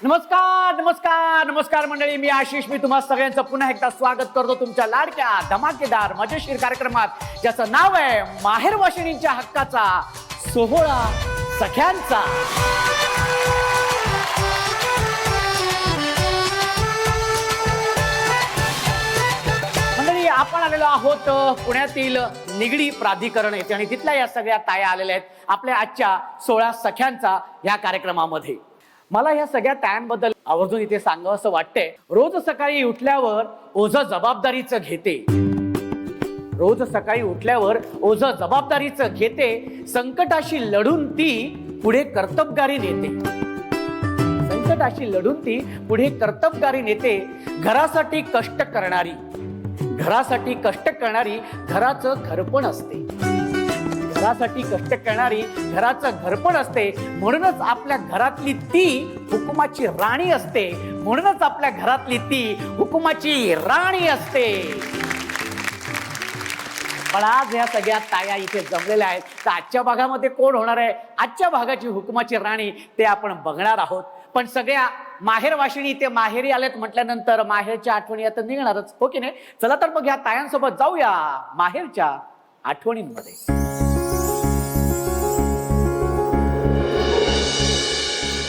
नमस्कार नमस्कार नमस्कार मंडळी, मी आशिष. मी तुम्हा सगळ्यांचं पुन्हा एकदा स्वागत करतो तुमच्या लाडक्या धमाकेदार मजेशीर कार्यक्रमात, ज्याचं नाव आहे माहेर वाशिणींच्या हक्काचा सोहळा सख्यांचा. मंडळी, आपण आलेलो आहोत पुण्यातील निगडी प्राधिकरण येथे आणि तिथल्या या सगळ्या ताया आलेल्या आहेत आपल्या आजच्या 16 सख्यांचा या कार्यक्रमामध्ये. मला या सगळ्या तायांबद्दल आवर्जून इथे सांगावं असं वाटतंय. रोज सकाळी उठल्यावर ओझं जबाबदारीचं घेते, रोज सकाळी उठल्यावर ओझं जबाबदारीचं घेते, संकटाशी लढून ती पुढे कर्तबगारी नेते, संकटाशी लढून ती पुढे कर्तबगारी नेते. घरासाठी कष्ट करणारी, घरासाठी कष्ट करणारी घराचं घरपण असते, घरासाठी कष्ट करणारी घराचं घरपण असते. म्हणूनच आपल्या घरातली ती हुकुमाची राणी असते, म्हणूनच आपल्या घरातली ती हुकुमाची राणी असते. पण आज ह्या सगळ्या ताया इथे जमलेल्या आहेत, तर आजच्या भागामध्ये कोण होणार आहे आजच्या भागाची हुकुमाची राणी ते आपण बघणार आहोत. पण सगळ्या माहेर वाशिणी ते माहेरी आलेत म्हटल्यानंतर माहेरच्या आठवणी आता निघणारच, हो की नाही? चला तर मग ह्या तायांसोबत जाऊया माहेरच्या आठवणींमध्ये.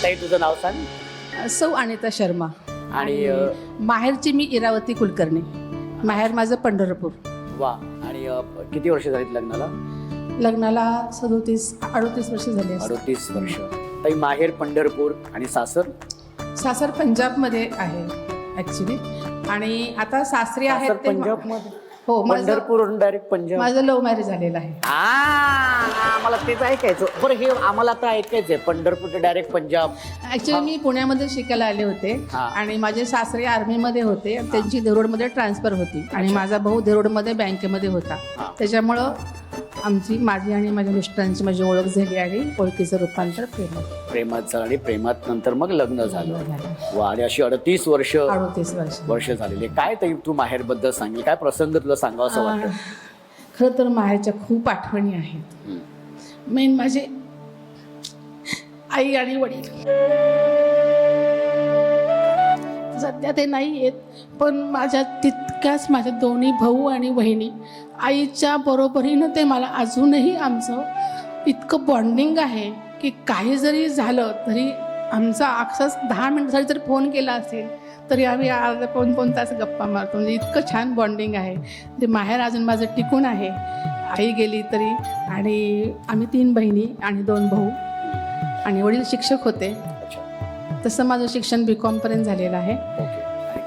ताई, तुझं नाव सांग. सौ अनिता शर्मा. आणि माहेरची मी इरावती कुलकर्णी. माहेर माझं पंढरपूर. वा. आणि किती वर्ष झालीत लग्नाला? लग्नाला 37-38 वर्ष झाली. 38 वर्ष. ताई, माहेर पंढरपूर आणि सासर? सासर पंजाबमध्ये आहे ऍक्च्युली, आणि आता सासरी आहेत ते पंजाब मध्ये. हो, पंढरपूर डायरेक्ट पंजाब. माझं लव्ह मॅरेज झालेलं आहे. आम्हाला तेच ऐकायचं. बरं, हे आम्हाला आता ऐकायचंय, पंढरपूर डायरेक्ट पंजाब. ऍक्च्युली मी पुण्यामध्ये शिकायला आले होते आणि माझे सासरे आर्मीमध्ये होते. त्यांची देरोडमध्ये ट्रान्सफर होती आणि माझा भाऊ देरोडमध्ये बँकेमध्ये होता. त्याच्यामुळं माझी आणि माझ्या मिस्टरांची माझी ओळख झाली आणि ओळखीचं रूपांतर प्रेमात झालं आणि प्रेमात नंतर मग लग्न झालं. वा. आणि अशी 38 वर्ष झालेली. काय ताई तू माहेर बद्दल सांगेल, काय प्रसंग तुला सांगावं असं वाटतं? खरं तर माहेरच्या खूप आठवणी आहेत. मेन माझे आई आणि वडील. सध्या ते नाही आहेत, पण माझ्या तितक्याच माझ्या दोन्ही भाऊ आणि बहिणी आईच्या बरोबरीनं ते मला अजूनही आमचं इतकं बॉन्डिंग आहे की काही जरी झालं तरी आमचा अक्षरच 10 मिनिटासाठी जर फोन केला असेल तरी आम्ही अर्धा पाऊण तास गप्पा मारतो. म्हणजे इतकं छान बॉन्डिंग आहे. ते माहेर अजून माझं टिकून आहे. आई गेली तरी. आणि आम्ही 3 बहिणी आणि 2 भाऊ, आणि वडील शिक्षक होते. तसं माझं शिक्षण BCom पर्यंत झालेलं आहे.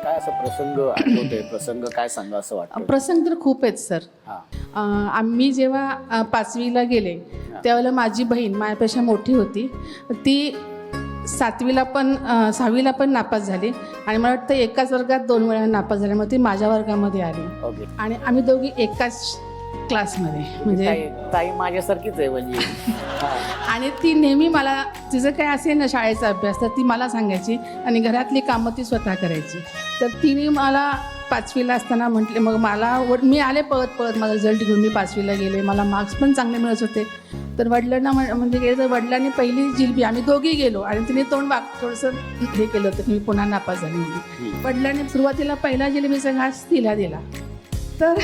काय असं प्रसंग आठवतोय? प्रसंग काय सांगा असं वाटतं? प्रसंग तर खूप आहेत सर. आम्ही जेव्हा 5वीला गेले त्यावेळेला माझी बहीण माझ्यापेक्षा मोठी होती. ती 7वीला पण 6वीला पण नापास झाली आणि मला वाटतं एकाच वर्गात 2 वेळा नापास झाल्यामुळे ती माझ्या वर्गामध्ये आली. आणि आम्ही दोघी एकाच क्लासमध्ये. म्हणजे ताई माझ्यासारखीच आहे म्हणजे. आणि ती नेहमी मला तिचं काय असेल ना शाळेचा अभ्यास तर ती मला सांगायची आणि घरातली कामं ती स्वतः करायची. तर तिने मला 5वीला असताना म्हटले, मग मी आले पळत माझा रिझल्ट घेऊन मी 5वीला गेले. मला मार्क्स पण चांगले मिळत होते. तर वडिलांना म्हणजे गेले तर वडिलांनी पहिली जिलबी, आम्ही दोघी गेलो आणि तिने तोंड थोडंसं हे केलं होतं की मी पुन्हा नापास झाली म्हणून. वडिलांनी सुरुवातीला पहिला जिलबीचा घास तिला दिला. तर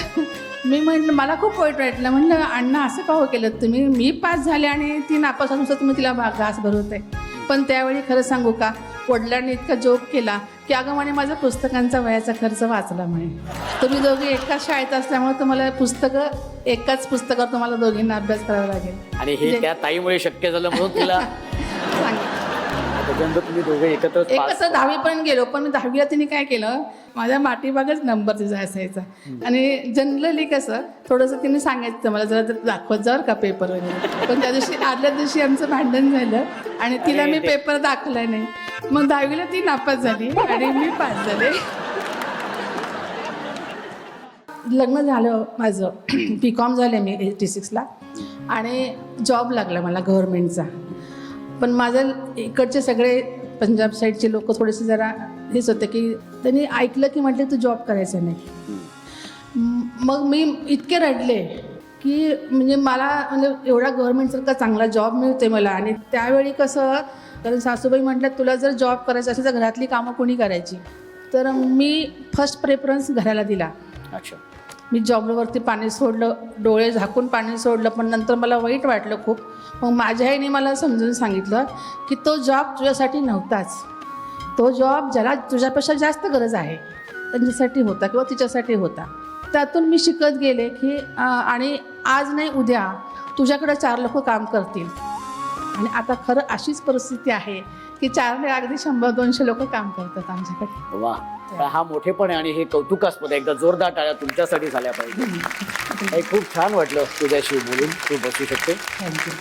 मी म्हटलं, मला खूप वाईट वाटलं. म्हटलं, अण्णा असं का हो केलं तुम्ही? मी पास झाले आणि ती नापास नुसतं तुम्ही तिला घास भरवत आहे. पण त्यावेळी खरं सांगू का, वडिलांनी इतका जोक केला की अगं म्हणे माझा पुस्तकांचा वयाचा खर्च वाचला म्हणे. तुम्ही दोघी एकाच शाळेत असल्यामुळे तुम्हाला एकाच पुस्तकावर तुम्हाला दोघींना अभ्यास करावा लागेल. आणि हे त्या ताईमुळे शक्य झालं म्हणून तिला त्याच्यानंतर तुम्ही दोघे एकत्र 10वी पर्यंत गेलो. पण 10वीला तिने काय केलं, माझ्या माठीबागच नंबर तिचा असायचा. आणि जनरली कसं थोडंसं तिने सांगायचं मला जरा दाखवत जावर का पेपर वगैरे. पण त्या दिवशी आदल्या दिवशी आमचं भांडण झालं आणि तिला मी पेपर दाखवला नाही. मग 10वीला ती नापास झाली आणि मी पास झाले. लग्न झालं माझं. BCom झाले मी 86ला आणि जॉब लागला मला गव्हर्नमेंटचा. पण माझं इकडचे सगळे पंजाब साईडचे लोक थोडेसे जरा हेच होते की त्यांनी ऐकलं की म्हटले तू जॉब करायचा नाही. मग मी इतके रडले की म्हणजे मला म्हणजे एवढा गव्हर्नमेंटसारखा चांगला जॉब मिळते मला. आणि त्यावेळी कसं कारण सासूबाई म्हटलं तुला जर जॉब करायचा असेल तर घरातली कामं कोणी करायची. तर मी फर्स्ट प्रेफरन्स घराला दिला. अच्छा. मी जॉबवरती पाणी सोडलं, डोळे झाकून पाणी सोडलं, पण नंतर मला वाईट वाटलं खूप. मग माझ्या आईने मला समजून सांगितलं की तो जॉब तुझ्यासाठी नव्हताच, तो जॉब ज्याला तुझ्यापेक्षा जास्त गरज आहे त्यांच्यासाठी होता किंवा तिच्यासाठी होता. त्यातून मी शिकत गेले की आणि आज नाही उद्या तुझ्याकडे 4 लोक काम करतील. आणि आता खरं अशीच परिस्थिती आहे की 4 नाही अगदी 100-200 लोक काम करतात आमच्याकडे. वा, हा मोठेपण आहे आणि हे कौतुकास्पद आहे. एकदा जोरदार टाळ्या तुमच्यासाठी झाल्या पाहिजे. खूप छान वाटलं तुझ्याशी बोलून. तू बसू शकते. थँक्यू.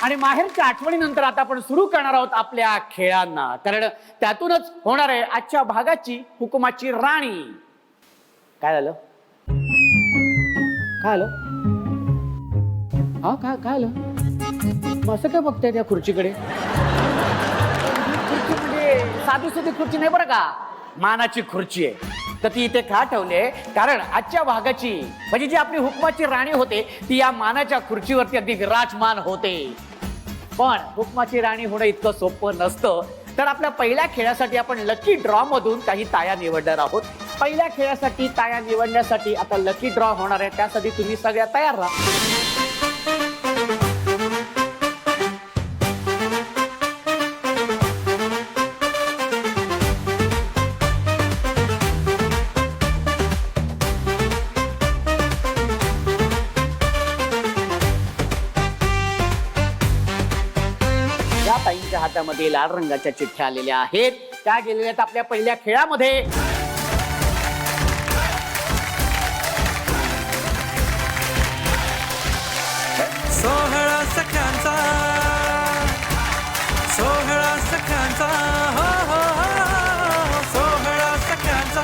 आणि माहेरच्या आठवणीनंतर आता आपण सुरू करणार आहोत आपल्या खेळांना, कारण त्यातूनच होणार आहे आजच्या भागाची हुकुमाची राणी. काय झालं? काय आलं? हा काय काय आलं? असं काय बघताय त्या खुर्चीकडे? खुर्ची म्हणजे साधी सुधी खुर्ची नाही बरं का, मानाची खुर्ची आहे. तर ती इथे का ठेवली? कारण आजच्या भागाची म्हणजे जी आपली हुकुमाची राणी होते ती या मानाच्या खुर्चीवरती अगदी विराजमान होते. पण हुकुमाची राणी होणं इतकं सोपं नसतं. तर आपल्या पहिल्या खेळासाठी आपण लकी ड्रॉ मधून काही ताया निवडणार आहोत. पहिल्या खेळासाठी ताया निवडण्यासाठी आता लकी ड्रॉ होणार आहे, त्यासाठी तुम्ही सगळ्या तयार राहा. या ताईंच्या हातामध्ये लाल रंगाच्या चिठ्ठ्या आलेल्या आहेत. त्या गेलेल्या आहेत आपल्या पहिल्या खेळामध्ये. सोहळा सख्यांचा, सोहळा सख्यांचा, हो हो हो, सोहळा सख्यांचा.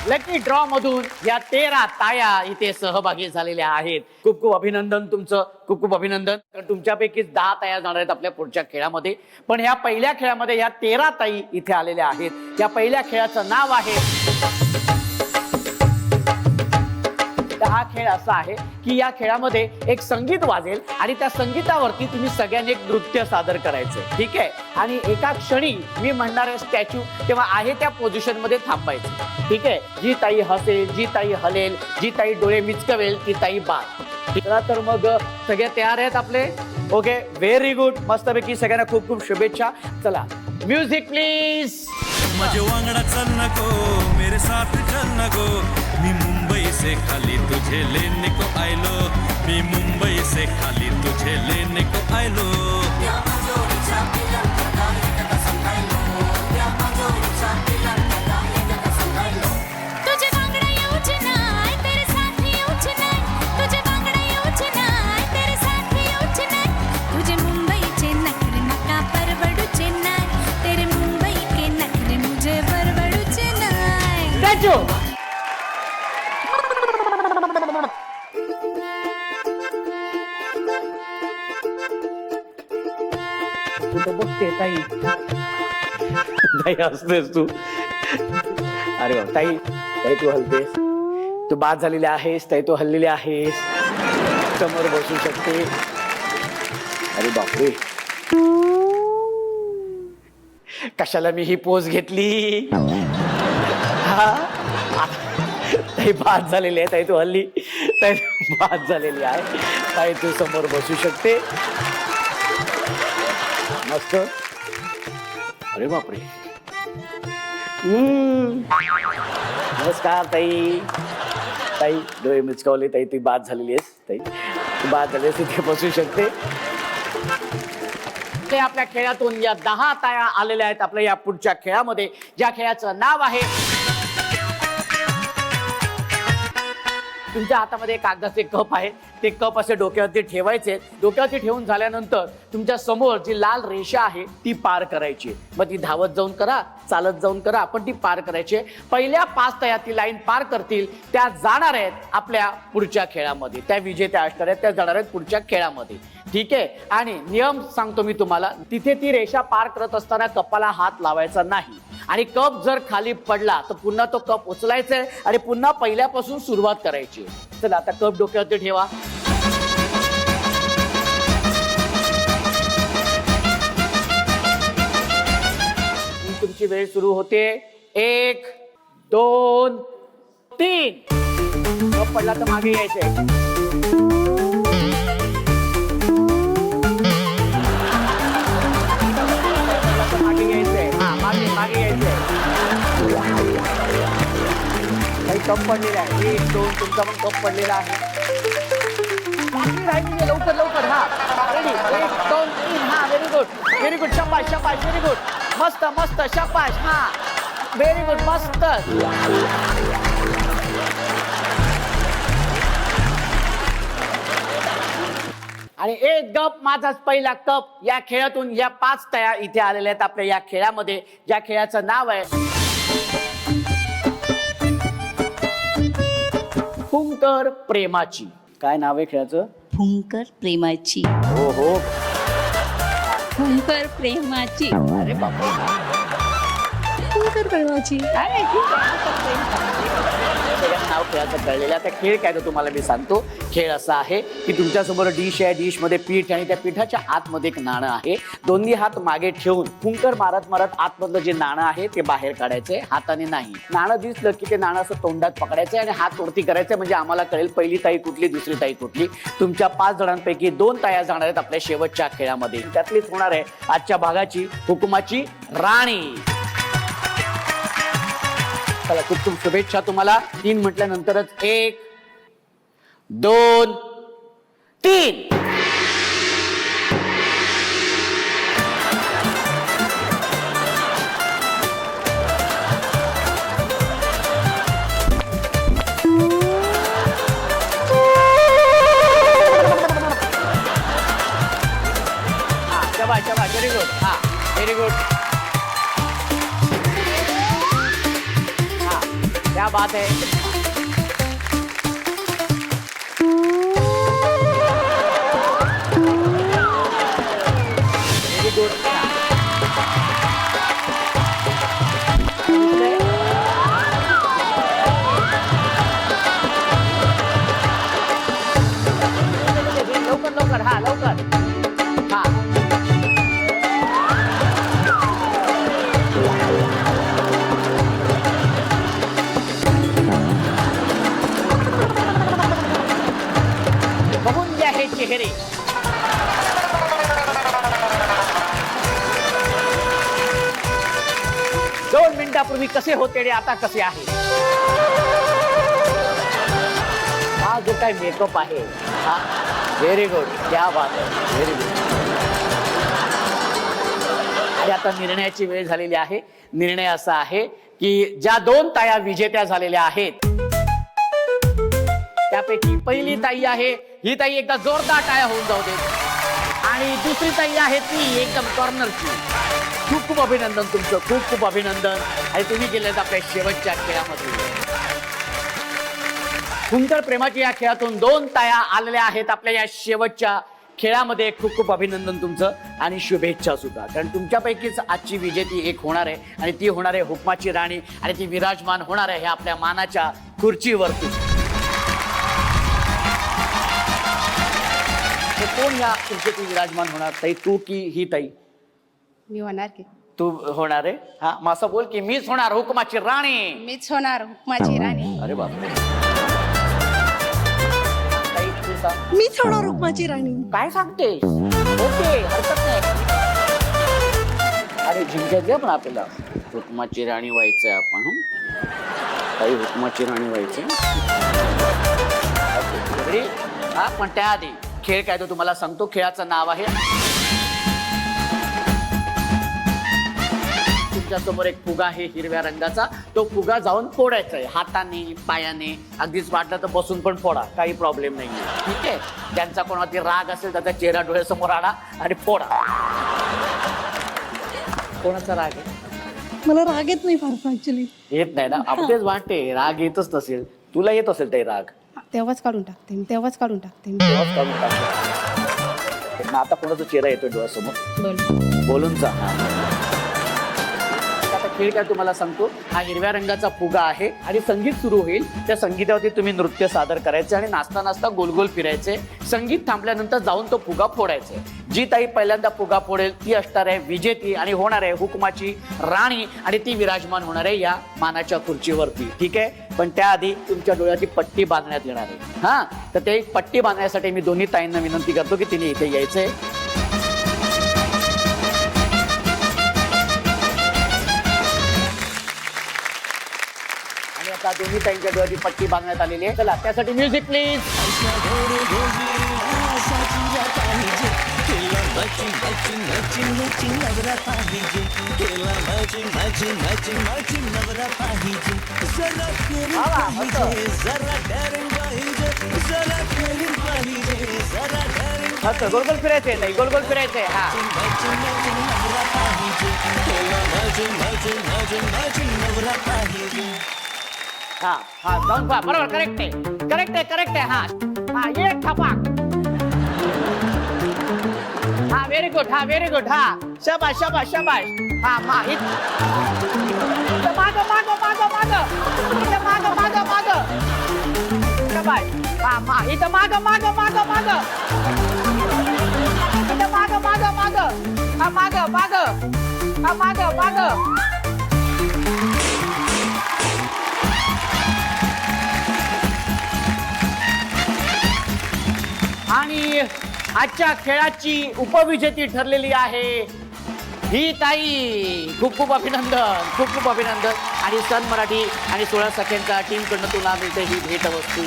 लकी ड्रॉ मधून या 13 ताया इथे सहभागी झालेल्या आहेत. खूप खूप अभिनंदन तुमचं, खूप खूप अभिनंदन. कारण तुमच्यापैकीच 10 ताया जाणार आहेत आपल्या पुढच्या खेळामध्ये. पण ह्या पहिल्या खेळामध्ये या 13 ताई इथे आलेल्या आहेत. या पहिल्या खेळाचं नाव आहे, हा खेळ असा आहे की या खेळामध्ये एक संगीत वाजेल आणि त्या संगीतावरती तुम्ही सगळ्यांनी एक नृत्य सादर करायचं. ठीक आहे. आणि एका क्षणी मी म्हणणार आहे स्टॅच्यू, तेव्हा आहे त्या पोझिशन मध्ये थांबायचं. ठीक आहे. जी ताई हसेल, जी ताई हलेल, जी ताई डोळे मिचकवेल ती ताई बाद. ठीक आहे. तर मग सगळे तयार आहेत आपले? Okay, very good. मस्तपैकी सगळ्यांना खूप खूप शुभेच्छा. चला म्युझिक प्लीज. माझे वांगडा चल नको, मेरे साथ चल नको. मी मुंबई से खाली तुझे लेने को आयलो, मी मुंबई से खाली तुझे लेने को आयलो. तू बघते ताई, ताई हसतेस तू. अरे वा ताई, ताई तू हलतेस, तू बाद झालेली आहेस. ताई तू हललेली आहेस, समोर बसू शकते. अरे बापरे, कशाला मी ही पोज घेतली? हा ताई बाद झालेली आहे. ताई तू हल्ली, ताई बाद झालेली आहे. ताई तू समोर बसू शकते. मस्त. अरे बापरे. नमस्कार ताई. ताई डोळे मिचकावले. ताई तू बाद झालेली आहेस. ताई तू बाद झाली आहेस, इथे बसू शकते. ते आपल्या खेळातून या 10 ताया आलेल्या आहेत आपल्या या पुढच्या खेळामध्ये, ज्या खेळाचं नाव आहे, तुमच्या हातामध्ये कागदाचे कप आहे. ते कप असे डोक्यावरती ठेवायचे. डोक्यावरती ठेवून झाल्यानंतर तुमच्या समोर जी लाल रेषा आहे ती पार करायची. मग ती धावत जाऊन करा, चालत जाऊन करा, पण ती पार करायची. पहिल्या 5 ताया ती लाईन पार करतील त्या जाणार आहेत आपल्या पुढच्या खेळामध्ये. त्या विजेत्या असणार आहेत, त्या जाणार आहेत पुढच्या खेळामध्ये. ठीक आहे. आणि नियम सांगतो मी तुम्हाला, तिथे ती रेषा पार करत असताना कपाला हात लावायचा नाही. आणि कप जर खाली पडला तर पुन्हा तो कप उचलायचा आहे आणि पुन्हा पहिल्यापासून सुरुवात करायची. चला आता कप डोक्यावरती ठेवा. वेळ सुरू होते. 1 2 3. कप पडला तर मागे यायचंय. मागे यायचंय. हा मागे यायचंय. काही कप पडलेला आहे. 1 2 तुमचा पण कप पडलेला आहे. लवकर लवकर. हा रेडी. 1 2 3. हा व्हेरी गुड शाबाश व्हेरी गुड. मस्त मस्त शाबाश. हा व्हेरी गुड मस्त. आणि एक गप माझाच पहिला कप. या खेळातून या 5 तया इथे आलेल्या आहेत आपल्या या खेळामध्ये, ज्या खेळाचं नाव आहे फुंकर प्रेमाची. काय नाव आहे खेळाचं? फुंकर प्रेमाची. हो हो. फुंकर प्रेमाची. अरे बापरे. फुंकर प्रेमाची. नाव खेळाचं कळलेलं. आता खेळ काय तर तुम्हाला मी सांगतो. खेळ असा आहे की तुमच्यासमोर डिश आहे. डिशमध्ये पीठ आणि त्या पिठाच्या आतमध्ये एक नाणं आहे. दोन्ही हात मागे ठेवून फुंकर मारत मारत आतमधलं जे नाणं आहे ते बाहेर काढायचंय, हाताने नाही. नाणं दिसलं की ते नाणं असं तोंडात पकडायचंय आणि हात वरती करायचंय, म्हणजे आम्हाला कळेल पहिली ताई कुठली दुसरी ताई कुठली. तुमच्या 5 जणांपैकी 2 ताया जाणार आहेत आपल्या शेवटच्या खेळामध्ये. त्यातलीच होणार आहे आजच्या भागाची हुकुमाची राणी. चला खूप खूप शुभेच्छा तुम्हाला. 3 म्हटल्यानंतरच 1 2 3. शाबाश व्हेरी गुड. हा व्हेरी गुड. क्या बात है. Very good. लवकर लवकर. हा लवकर. हा बघून घ्या हे चेहरे. दोन मिनिटापूर्वी कसे होते रे, आता कसे आहे. हा जो काय मेकअप आहे. हा व्हेरी गुड. क्या बात आहे. Very good. आणि आता निर्णयाची वेळ झालेली आहे. निर्णय असा आहे की ज्या 2 ताया विजेत्या झालेल्या आहेत त्यापैकी पहिली ताई आहे ही ताई एकदा जोरदार टाळ्या होऊन जाऊ दे. आणि दुसरी ताई आहे ती एकदम कॉर्नरची. खूप खूप अभिनंदन तुमचं. खूप खूप अभिनंदन. आणि तुम्ही गेलेत आपल्या शेवटच्या खेळामध्ये. फुंकर प्रेमाची या खेळातून 2 ताया आलेल्या आहेत आपल्या या शेवटच्या खेळामध्ये. खूप खूप अभिनंदन तुमचं आणि शुभेच्छा सुद्धा. कारण तुमच्यापैकीच आजची विजेती एक होणार आहे आणि ती होणार आहे हुकमाची राणी. आणि ती विराजमान होणार आहे आपल्या मानाच्या खुर्चीवरती. कोण या खुर्चीवरती विराजमान होणार? ताई तू की ही ताई? मी होणार की. तू होणार आहे. हा मग असं बोल की मीच होणार हुकमाची राणी. मीच होणार हुकमाची राणी. अरे बापरे. मीच होणार हुकमाची राणी. काय सांगतेस? ओके हरकत नाही. अरे जिंकायचंय पण आपल्याला हुकमाची राणी व्हायचंय आपण. काही हुकमाची राणी व्हायचंय. हा पण त्याआधी खेळ काय तो तुम्हाला सांगतो. खेळाचं नाव आहे तुमच्या समोर एक फुगा आहे हिरव्या रंगाचा. तो फुगा जाऊन फोडायचा आहे हाताने पायाने. अगदीच वाटलं तर बसून पण फोडा, काही प्रॉब्लेम नाही. ठीक आहे. ज्यांचा कोणावरती राग असेल त्याचा चेहरा डोळ्यासमोर आणा आणि फोडा. कोणाचा राग आहे? मला राग येत नाही फार ऍक्च्युली. येत नाही ना. आपण तेच वाटते राग येतच नसेल. तुला येत असेल ते राग तेव्हाच काढून टाकते मी. तेव्हाच काढून टाकते मी. तेव्हाच काढून टाकते. आता कोणाचा चेहरा येतोय डोळ्यासमोर? बोलून जा. आता खेळ काय तुम्हाला सांगतो. हा हिरव्या रंगाचा फुगा आहे आणि संगीत सुरू होईल. त्या संगीतावरती तुम्ही नृत्य सादर करायचे आणि नाचता नाचता गोल गोल फिरायचे. संगीत थांबल्यानंतर जाऊन तो फुगा फोडायचा. जी ताई पहिल्यांदा फुगा फोडेल ती असणार आहे विजेती आणि होणार आहे हुकुमाची राणी आणि ती विराजमान होणार आहे या मानाच्या खुर्चीवरती. ठीक आहे, पण त्याआधी तुमच्या डोळ्याची पट्टी बांधण्यात येणार आहे. हा, तर ते पट्टी बांधण्यासाठी मी दोन्ही ताईंना विनंती करतो की तिने इथे यायचंय. आणि आता दोन्ही ताईंच्या डोळ्याची पट्टी बांधण्यात आलेली आहे. चला त्यासाठी म्युझिक प्लीज. गोल गोल फिरायचंय नाही, गोल गोल फिरायचंय. हा हा हा जाऊन पहा. बरोबर, करेक्ट आहे, करेक्ट आहे, करेक्ट आहे. हा हा एक ठपाक. हा व्हेरी गुड, हा व्हेरी गुड. हा शाबाश शाबाश शाबाश. हा मा माग माग माग माग इथं माग माग माग शाबाश. हा मा इथं माग माग माग माग इथं माग माग माग. हा माग माग. हा माग माग. आणि आजच्या खेळाची उपविजेती ठरलेली आहे ही ताई. खूप खूप अभिनंदन, खूप खूप अभिनंदन. आणि सन मराठी आणि 16 सख्यांच्या टीम कडनं तुला मिळते ही भेटवस्तू.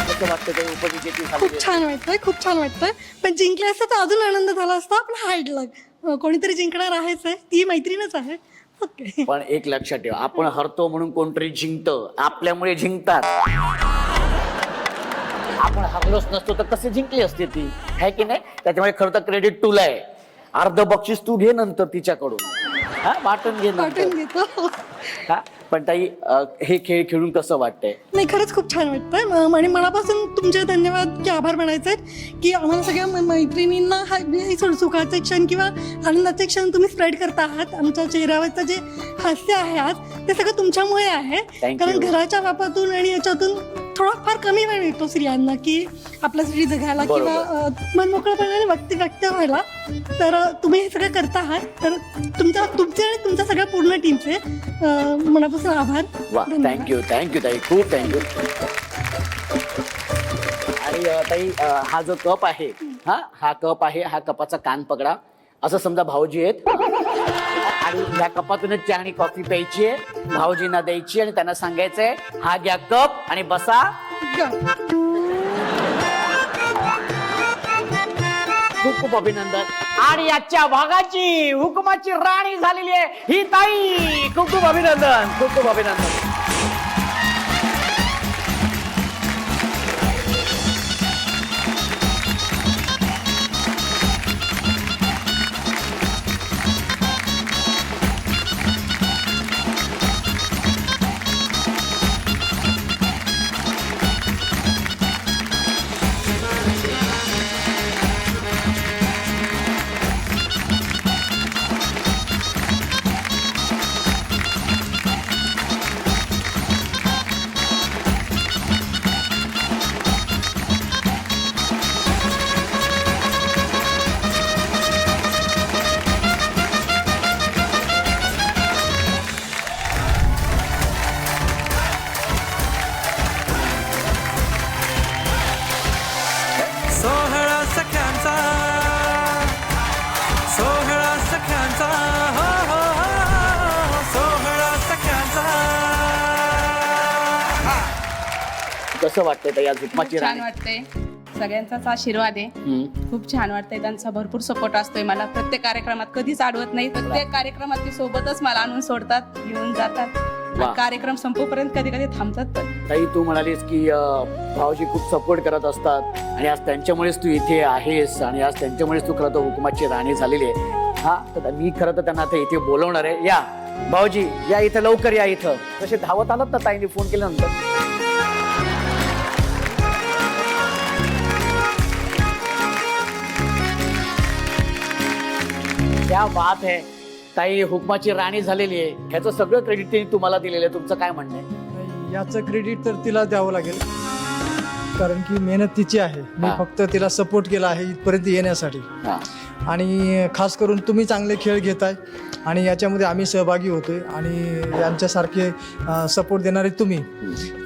कसं वाटतं ते उपविजेती खूप झाली? छान वाटतंय, खूप छान वाटतंय. पण जिंकले असतं तर अजून आनंद झाला असता. पण हार्ड लक, कोणीतरी जिंकणार आहेच आहे. ती मैत्रीणच आहे. ओके. पण एक लक्षात ठेवा, आपण हरतो म्हणून कोणतरी जिंकतं, आपल्यामुळे जिंकतात. आपण हरलोच नसतो तर कसे जिंकली असते ती, है की नाही? त्याच्यामुळे खरं तर क्रेडिट तुला आहे. अर्ध बक्षीस तू घे नंतर तिच्याकडून. हा वाटून घे वाटून नंतर. घेतो. हा पण ताई हे खेळ खेळून कसं वाटतंय? नाही, खरंच खूप छान वाटतंय. आणि मनापासून तुमचे धन्यवाद की आभार म्हणायचे आहेत की आम्हाला सगळ्या मैत्रिणींना हे सुखाचे क्षण किंवा आनंदाचे क्षण तुम्ही स्प्रेड करता आहात. आमच्या चेहऱ्यावरचं जे हास्य आहे आज ते सगळं तुमच्यामुळे आहे. Thank कारण you. घराच्या व्यापातून आणि याच्यातून थोडा फार कमी वेळ मिळतो स्त्रियांना की आपल्यासाठी जगायला किंवा मनमोकळेपणाने व्यक्त व्हायला. तर तुम्ही हे सगळं करता आहात, तर तुमचे आणि तुमच्या सगळ्या पूर्ण टीमचे मनापासून आभार. वा, धन्यवाद. थँक्यू थँक्यू ताई, खूप थँक्यू. आणि ताई हा जो कप आहे, हा कप आहे, हा कपाचा कान पकडा. असं समजा भाऊजी आहेत आणि या कपातूनच चहा आणि कॉफी प्यायची आहे, भाऊजींना द्यायची आणि त्यांना सांगायचंय हा घ्या कप आणि बसा. खूप खूप अभिनंदन. आणि आजच्या भागाची हुकुमाची राणी झालेली आहे ही ताई. खूप खूप अभिनंदन, खूप खूप अभिनंदन. कसं वाटतंय ताई आज हुकुमाची छान राणी? वाटतंय. सगळ्यांचाच आशीर्वाद आहे. खूप छान वाटतंय. त्यांचा भरपूर सपोर्ट असतोय मला. प्रत्येक कार्यक्रमात कधीच अडवत नाही. प्रत्येक कार्यक्रमात ते सोबतच मला आणून सोडतात, घेऊन जातात. वा. कार्यक्रम संपूपर्यंत कधी कधी थांबतात पण. ताई तू म्हणालीस की भाऊजी खूप सपोर्ट करत असतात आणि आज त्यांच्यामुळेच तू इथे आहेस आणि आज त्यांच्यामुळेच तू खरं तर हुकुमाची राणी झालेली आहे. हा तर मी खरं तर त्यांना आता इथे बोलवणार आहे. या भाऊजी, या इथं, लवकर या इथं. कसे धावत आलात ना ताईने फोन केल्यानंतर. क्या बात आहे. ताई हुकमाची राणी झालेली आहे, ह्याचं सगळं क्रेडिट तिने तुम्हाला दिलेलं आहे. तुमचं काय म्हणणं आहे? याचं क्रेडिट तर तिला द्यावं लागेल, कारण की मेहनत तिची आहे. मी हा. फक्त तिला सपोर्ट केला आहे इथपर्यंत येण्यासाठी. हा. आणि खास करून तुम्ही चांगले खेळ घेताय आणि याच्यामध्ये आम्ही सहभागी होतोय आणि यांच्यासारखे सपोर्ट देणारे तुम्ही,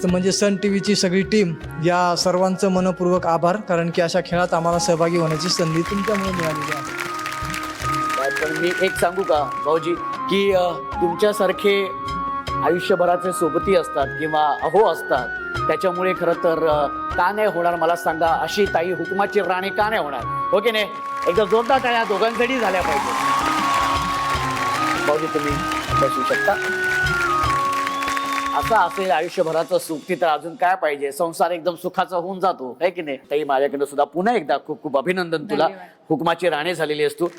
तर म्हणजे सन टी व्हीची सगळी टीम, या सर्वांचं मनपूर्वक आभार, कारण की अशा खेळात आम्हाला सहभागी होण्याची संधी तुमच्यामुळे मिळालेली आहे. पण मी एक सांगू का भाऊजी, की तुमच्यासारखे आयुष्यभराचे सोबती असतात किंवा अहो असतात, त्याच्यामुळे खरं तर का नाही होणार मला सांगा, अशी ताई हुकमाची राणी का नाही होणार? हो की नाही? एकदा जोरदार टाळ्या दोघांसाठी झाल्या पाहिजे. भाऊजी तुम्ही बसू शकता. असं असेल आयुष्यभराचं सुख, तर अजून काय पाहिजे? संसार एकदम सुखाचा होऊन जातो, है की नाही? ताई माझ्याकडे सुद्धा पुन्हा एकदा खूप खूप अभिनंदन तुला. धन्यवाद. हुकमाची राणी झालेली असतो.